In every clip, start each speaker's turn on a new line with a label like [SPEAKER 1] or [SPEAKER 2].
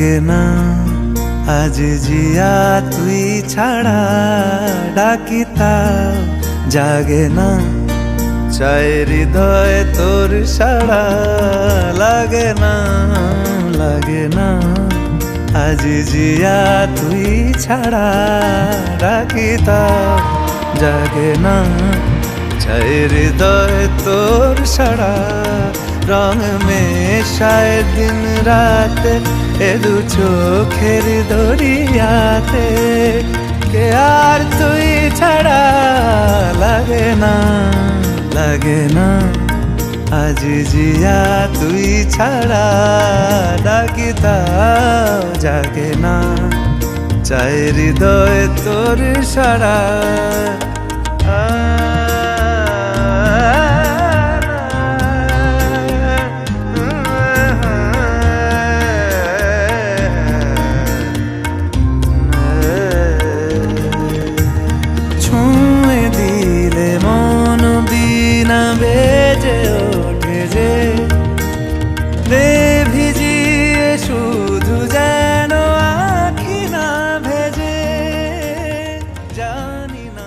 [SPEAKER 1] লাগে না আজ জিয়া তুই ছাড়া ডাকি তাও জাগে না চাই হৃদয় তোর সাড়া লাগে না আজ জিয়া তুই ছাড়া ডাকি তাও জাগে না চাই হৃদয় তোর সাড়া রং মেশায় দিন রাত এ দু চোখের দরিয়াতে কে আর তুই ছাড়া লাগে না আজ জিয়া তুই ছাড়া ডাকি তাও জাগে না চাই হৃদয় তোর সাড়া বেজে ওঠে যে ভিজিয়ে শুধু যেন আখি না ভেজে জানি না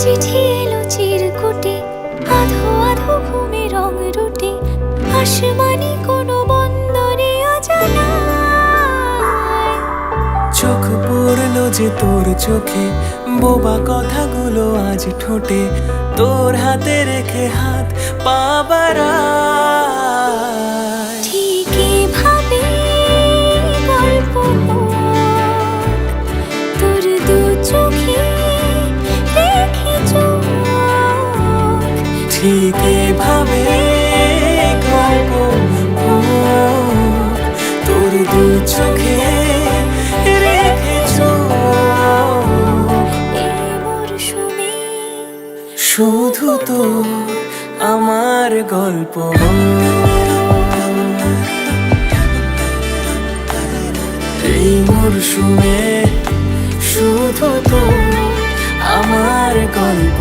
[SPEAKER 2] চিঠি এলো চিরকুটে আধো আধো ঘুমে রং রুটে আসমানি কোনো বন্দরে অজানা
[SPEAKER 3] চোখ পড়লো যে তোর চোখে বোবা কথাগুলো আজ ঠোঁটে তোর হাতে রেখে হাত পা বাড়ায়
[SPEAKER 2] ঠিকই ভাবে গল্প তোর দু চোখে
[SPEAKER 3] ঠিক এভাবে গল্প তোর দু চোখে রেখেছ শুধু তোর আমার গল্প এই মরশুমে শুধু তোর আমার গল্প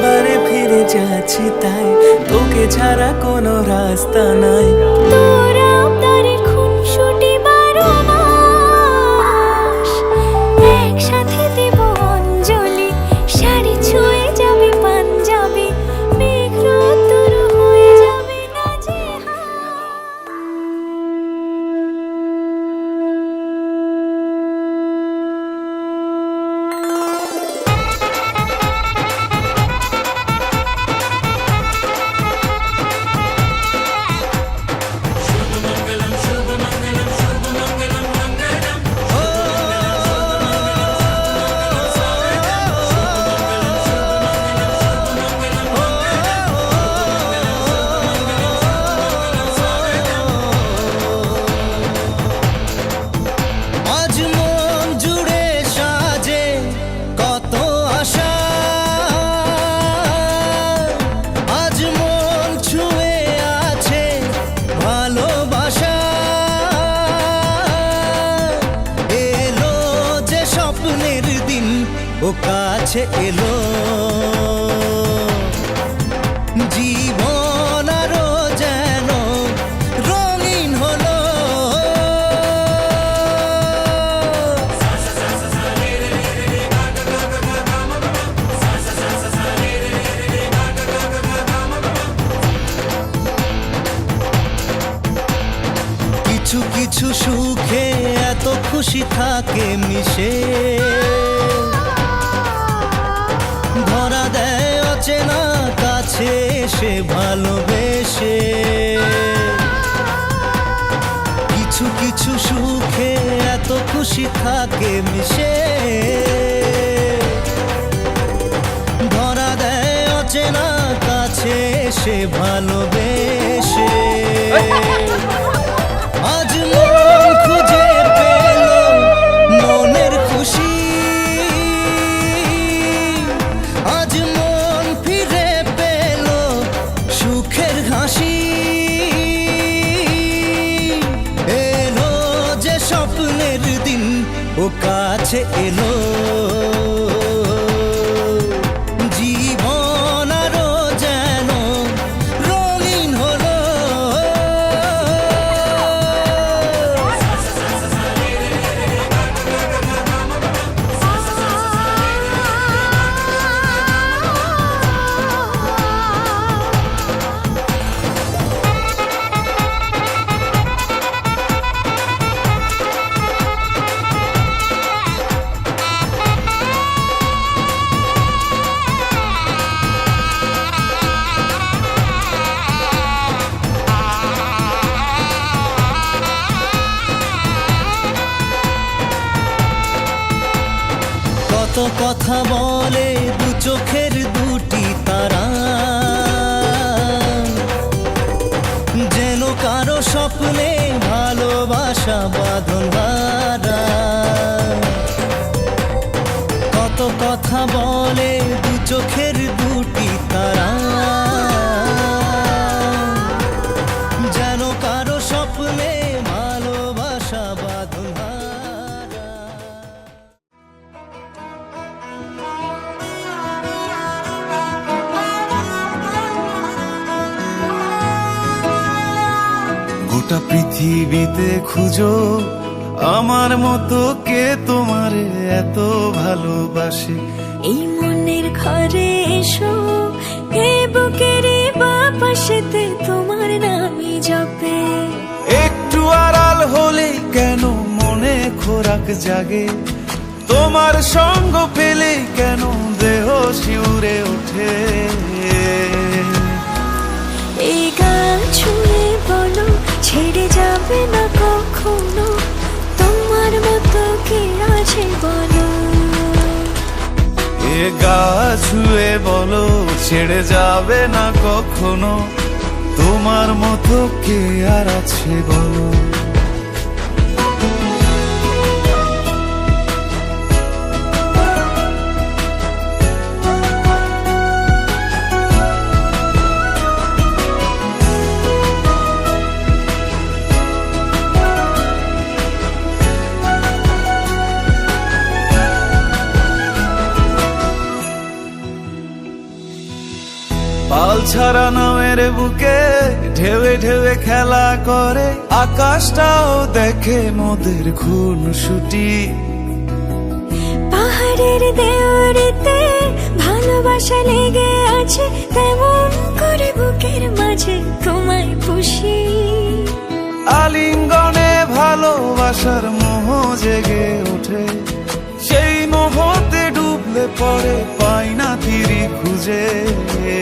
[SPEAKER 3] বারে ফিরে যাচ্ছি তাই তোকে ছাড়া কোনো রাস্তা নাই
[SPEAKER 2] তোরা তারে খুনসুটি 12 মাস একসাথে দেব অঞ্জলি শাড়ি ছুঁয়ে যাবে পাঞ্জাবি মেঘ রোদ্দুর হয়ে যাবে নাজেহাল
[SPEAKER 1] ও কাছে এলো জীবন আরো যেন রঙিন হলো কিছু কিছু সুখে এত খুশি থাকে মিশে ধরা দেয় অচেনা কাছে কাছে এসে ভালোবেসে কিছু কিছু সুখে এত খুশি থাকে মিশে ধরা দেয় অচেনা কাছে এসে ভালোবেসে আজ মন খুঁজে পেল মনের খুশি আজ মন ফিরে পেল সুখের হাসি এলো যে স্বপ্নের দিন ও কাছে এলো জীবন আরো যেন রঙিন হলো কত কথা বলে দু চোখের দুটি তারা যেন কারো স্বপ্নে ভালোবাসা বাঁধন হারা কত কথা বলে দু চোখের দুটি তারা যেন কারো স্বপ্নে ভালোবাসা বাঁধন হারা
[SPEAKER 4] গোটা পৃথিবীতে খুঁজো আমার মতো কে তোমারে এত ভালোবাসে
[SPEAKER 2] এই মনের ঘরে এসো এ বুকের বাপাশেতে তোমার নামই জপে
[SPEAKER 4] একটু আড়াল হলে কেন মনে খোরাক জাগে তোমার সঙ্গ পেলে কেন দেহ শিউরে ওঠে
[SPEAKER 2] এই গান ছুঁয়ে বলো ছেড়ে যাবে না কখনো তোমার মতো কে আছে বলো
[SPEAKER 4] এ গা ছুঁয়ে বলো ছেড়ে যাবে না কখনো তোমার মতো কে আর আছে বলো পাল ছাড়া নামের বুকে ঢেউে ঢেউে খেলা করে আকাশটাও দেখে মোদের খুনসুটি
[SPEAKER 2] পাহাড়ের দেওয়ারিতে ভালোবাসা লেগে আছে তেমন করে বুকের মাঝে তোমায় পুষি
[SPEAKER 4] আলিঙ্গনে ভালোবাসার মোহ জেগে ওঠে সেই মোহতে ডুবলে পরে পাই না তীরি খুঁজে এ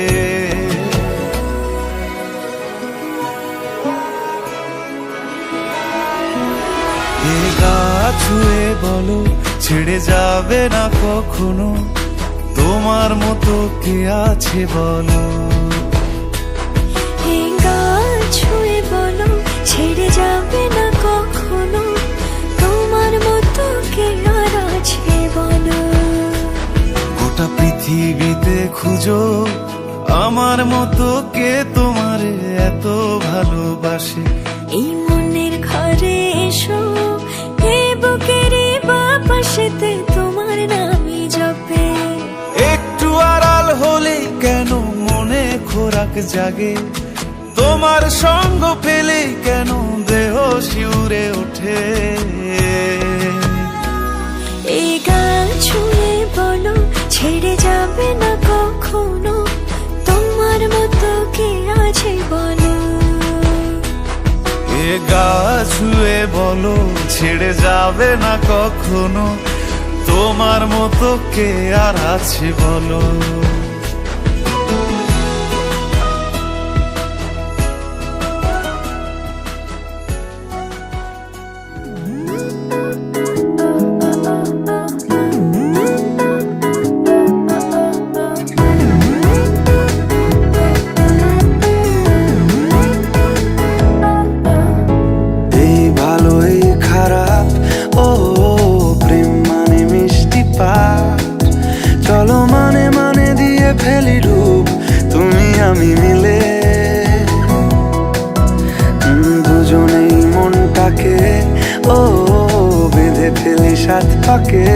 [SPEAKER 4] গা ছুঁয়ে বলো ছেড়ে যাবে না কখনো তোমার মতো কে আছে বলো
[SPEAKER 2] এই গান ছুঁয়ে বলো ছেড়ে যাবে না কখনো তোমার মতো কে আর আছে বলো
[SPEAKER 4] গোটা পৃথিবীতে খুঁজো আমার মতো কে তোমারে এত ভালোবাসে
[SPEAKER 2] এই মনের ঘরে এসো এ বুকের বাপাশেতে তোমার নামই জপে
[SPEAKER 4] একটু আড়াল হলে কেন মনে খোরাক জাগে তোমার সঙ্গ পেলে কেন দেহ শিউরে ওঠে
[SPEAKER 2] এই গান ছুঁয়ে বলো ছেড়ে যাবে না কখনো তোমার মতো কে আছে বলো
[SPEAKER 4] এ গা ছুঁয়ে বলো ছেড়ে যাবে না কখনো তোমার মতো কে আর আছে বলো
[SPEAKER 3] সাত পাকে।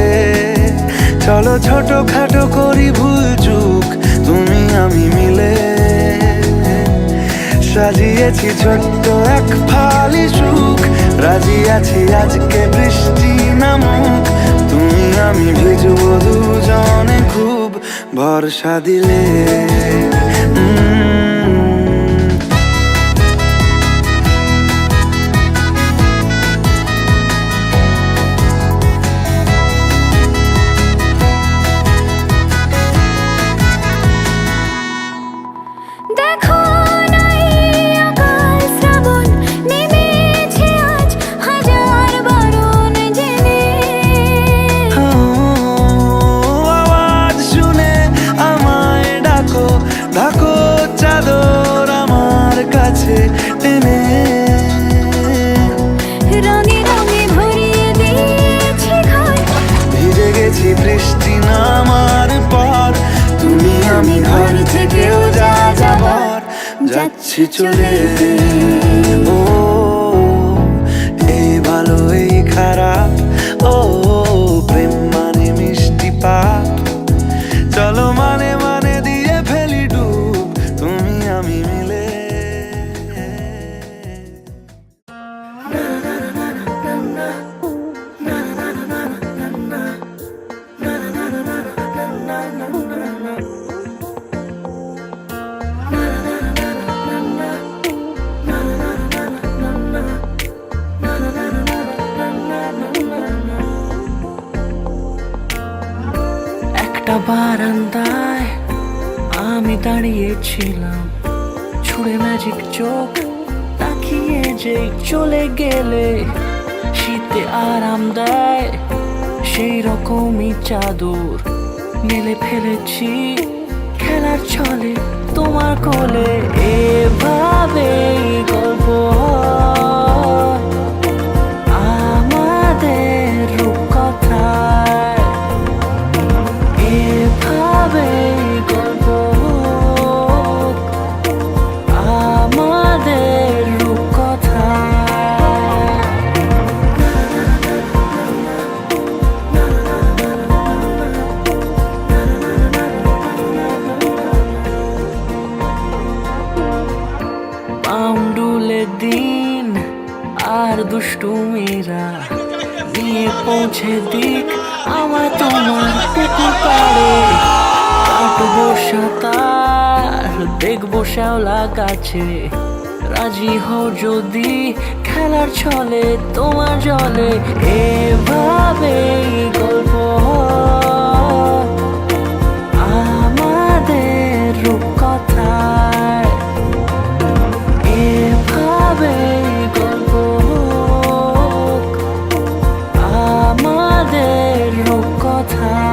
[SPEAKER 3] চলো ছোট খাটো করি ভুল চুক তুমি আমি মিলে, সাজিয়েছি ছোট্ট এক ফালি সুখ। রাজি আছি আজকে বৃষ্টি নামুক, তুমি আমি ভিজবো দুজনে খুব ভরসা দিলে।
[SPEAKER 2] দেখো নাই আকাল শ্রাবণ নেমেছে আজ হাজার বারণ জেনে।
[SPEAKER 3] আওয়াজ শুনে আমায় ডাকো, ডাকো চাদর আমার কাছে টেনে।
[SPEAKER 2] রঙে রঙে ভরিয়ে দিয়েছি ঘর,
[SPEAKER 3] ভিজে গেছি বৃষ্টি নামার পর, তুমি আমি ঘর থেকেও যা যাবার যাচ্ছি চলে। ও এই ভালো এই খারাপ, ও প্রেম মানে মিষ্টি পাপ। চলো মানে মানে দিয়ে ফেলি ডুব তুমি আমি মিলে। একটা বারান্দায় আমি দাঁড়িয়েছিলাম, ছুঁড়ে ম্যাজিক চোখ তাকিয়ে যে চলে গেলে। শীতে আরাম দেয় সেই রকমই চাদর মেলে ফেলেছি খেলার ছলে তোমার কোলে। এভাবে গল্প হয় আমাদের রূপকথায়, এভাবে গল্প হোক আমাদের রূপকথায়। পাউন্ডুলে দিন আর দুষ্টুমিরা নিয়ে পৌঁছে দিক আমার তোমার পুকুর পাড়ে। কাটবো সাঁতার দেখবো শ্যাওলা গাছে, রাজি হও যদি খেলার ছলে তোমার জলে। এভাবে গল্প হয় আমাদের রূপকথায়, এভাবে গল্প হোক আমাদের রূপকথায়।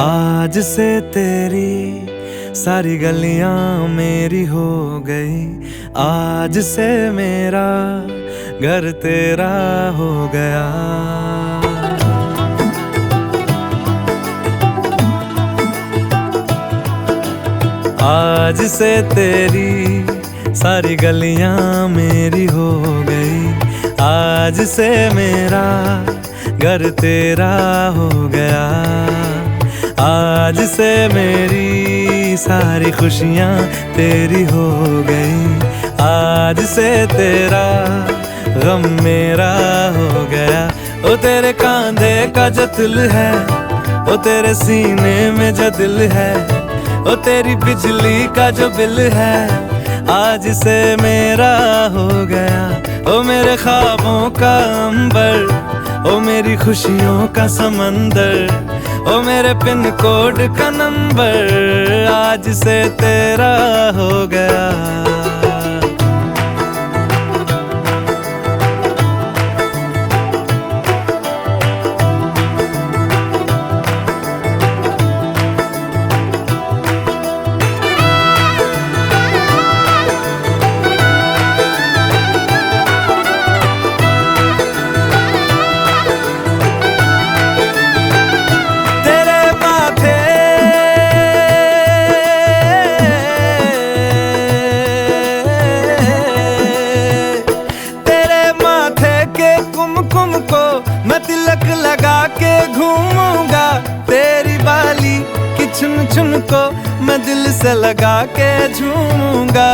[SPEAKER 3] आज से तेरी सारी गलियां मेरी हो गई, आज से मेरा घर तेरा हो गया। आज से तेरी सारी गलियां मेरी हो गई, आज से मेरा घर तेरा हो गया। आज से मेरी सारी खुशियां तेरी हो गई, आज से तेरा गम मेरा हो गया। ओ तेरे कांधे का जो दिल है, ओ तेरे सीने में जो दिल है, ओ तेरी बिजली का जो बिल है, आज से मेरा हो गया। ओ मेरे ख्वाबों का अंबर, ओ मेरी खुशियों का समंदर, ओ मेरे पिन कोड का नंबर, आज से तेरा हो गया। मैं तिलक लगा के घूमूंगा, तेरी बाली की चुन चुन को मैं दिल से लगा के झूमूंगा।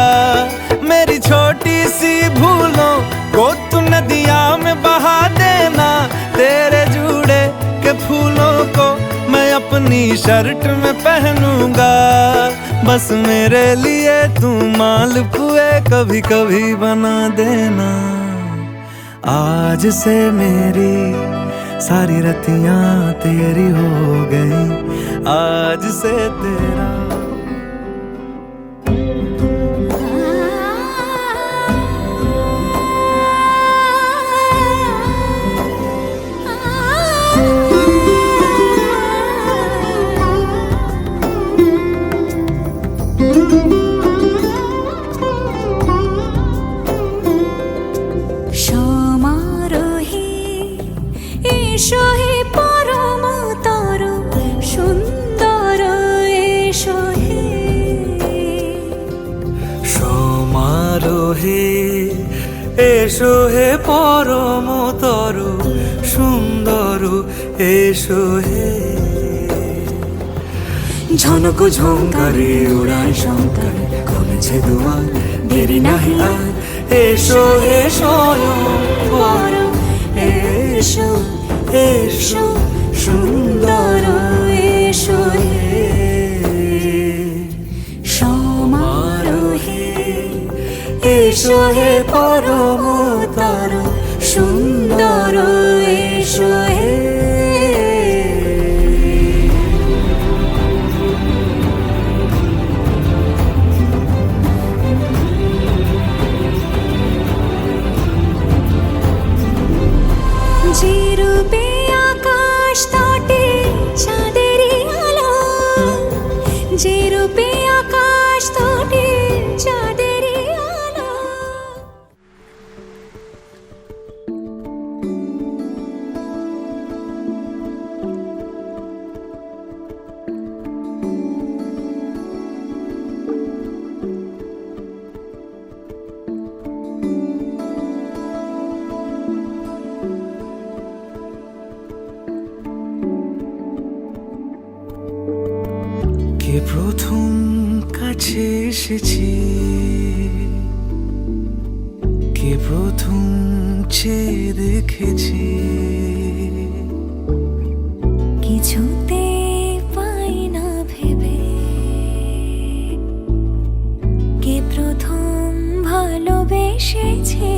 [SPEAKER 3] मेरी छोटी सी भूलों को तू नदिया में बहा देना, तेरे जूड़े के फूलों को मैं अपनी शर्ट में पहनूंगा। बस मेरे लिए तू मालपुए कभी कभी बना देना। आज से मेरी सारी रतियां तेरी हो गई, आज से तेरा।
[SPEAKER 2] এসো হে পরম তর সুন্দর, এসো হে
[SPEAKER 3] সমারোহে, এসো হে পরম তর সুন্দর, এসো হে। ঝনক ঝঙ্কারে উড়ায় শঙ্কার, খুলেছে দুয়ার দেরি নাহি আর, এসো হে স্বয়ংবর, এসো এসো সুন্দর, এসো হে সমারোহে। এসো হে পরম তর সুন্দর, এসো হে। যে রূপে আকাশ তটে চাঁদেরই আলো, যে রূপে আকাশ তটে চাঁদেরই আলো। কে প্রথম কাছে এসেছি, কে প্রথম চেয়ে দেখেছি,
[SPEAKER 2] কিছুতে পাই না ভেবে, কে প্রথম ভালোবেসেছে।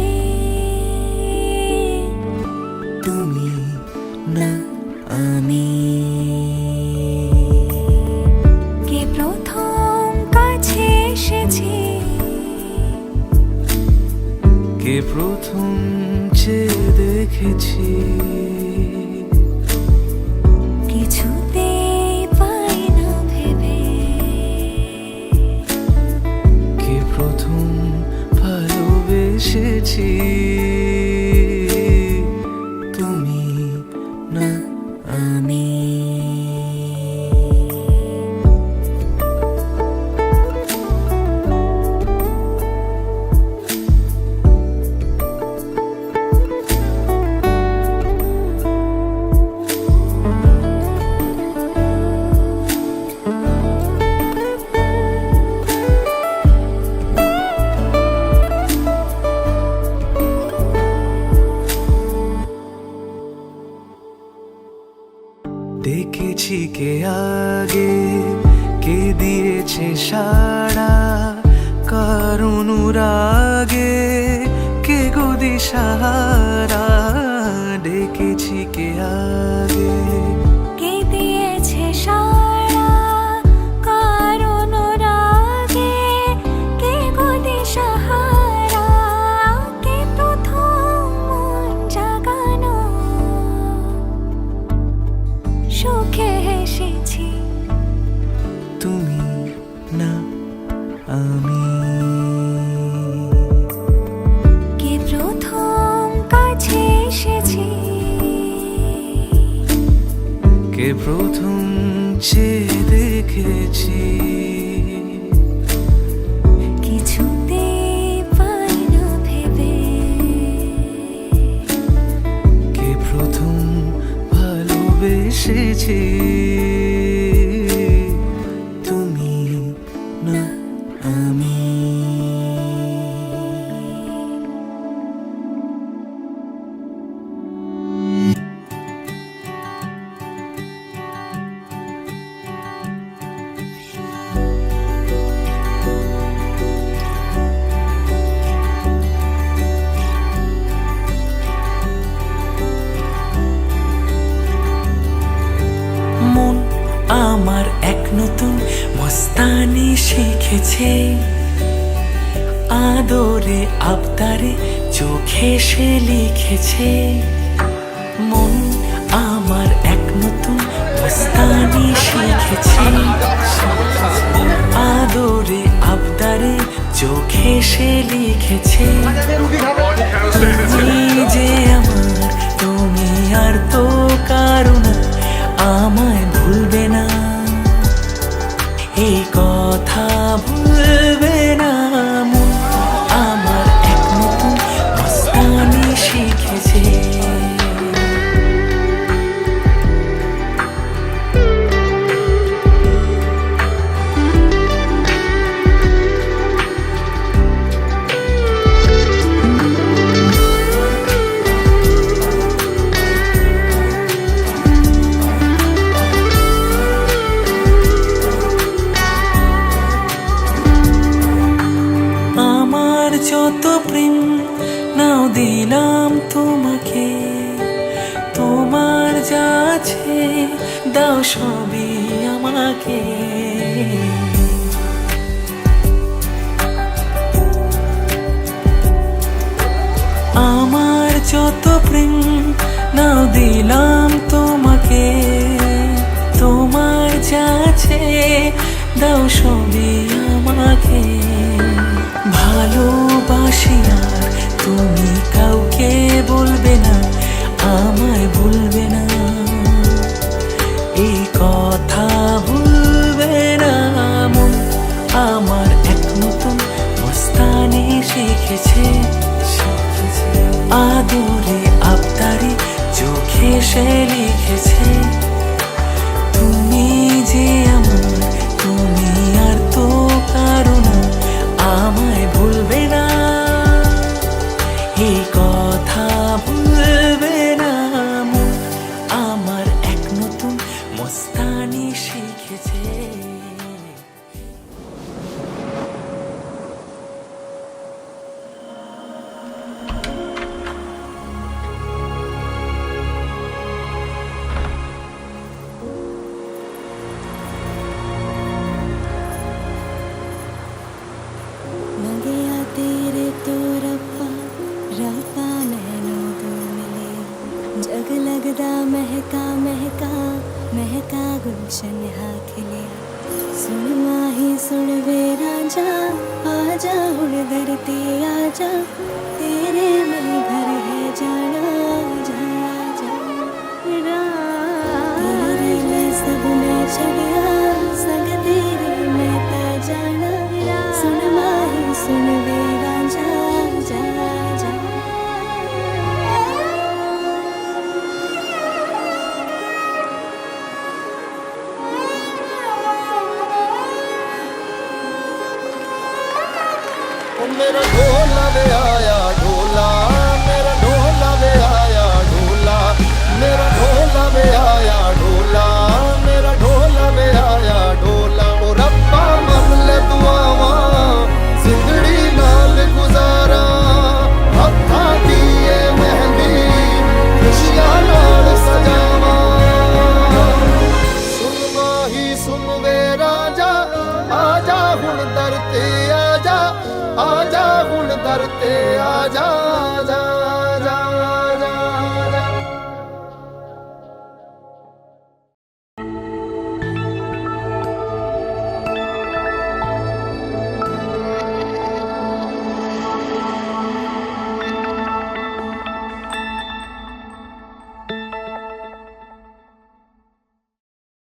[SPEAKER 3] তুমি না
[SPEAKER 2] আমি কে প্রথম কাছে এসেছি,
[SPEAKER 3] কে প্রথম চেয়ে দেখেছি,
[SPEAKER 2] কিছুতে পাই
[SPEAKER 3] ডেকেছি কে আগে, কে দিয়েছে সাড়া, কার অনুরাগে কে গো দিশাহারা। ডেকেছি কে আগে,
[SPEAKER 2] কে দিয়েছে সাড়া, কার অনুরাগে কে গো দিশাহারা। কে প্রথম মন জাগানো, সুখে হেসেছি
[SPEAKER 3] তুমি না আমি।
[SPEAKER 2] কে প্রথম কাছে এসেছি,
[SPEAKER 3] কে প্রথম চেয়ে দেখেছি।
[SPEAKER 2] কিছুতে পাই না ভেবে,
[SPEAKER 3] কে প্রথম ভালোবেসেছি তুমি না আমি। মন আমার এক নতুন মস্তানি শিখেছে, আদরে আবদারে চোখে সে লিখেছে। মন আমার এক নতুন মস্তানি শিখেছে, আদরে আবদারে চোখে সে লিখেছে। তুমি যে আমার, তুমি আর তো কারো না, আমায় ভুলবে না এই কথা ভুলবে না। মন আমার এক নতুন মস্তানি শিখেছে। যত প্রেম নাও দিলাম তোমাকে, তোমার যা আছে দাও সবই আমাকে। আমার যত প্রেম নাও দিলাম তোমাকে, তোমার যা আছে দাও সবই আমাকে। ভালোবাসি আর তুমি কাউকে বলবে না, আমায় ভুলবে না এই কথা ভুলবে না। মন আমার এক নতুন মস্তানি শিখেছে, আদরে আবদারে চোখে সে লিখেছে। তুমি যে আমার, তুমি আর তো কারো না, আমায় ভুলবে না এই কথা ভুলবে না। মন আমার এক নতুন মস্তানি শিখেছে।
[SPEAKER 2] जग लगदा महका महका महका गुलशन हा खिलिया। सुन माही सुन वे राजा, आजा हुण धरती आजा, तेरे में घर है जाना जा जा। तेरे में सब मैं छड़िया, संग तेरे में ता जाना। सुन माही सुन वे राजा जा जा।
[SPEAKER 1] मेरा ढोला वे आया ढोला,
[SPEAKER 5] ਆ ਜਾ ਹੁਣ ਦਰ ਤੇ ਆ ਜਾ ਆ ਜਾ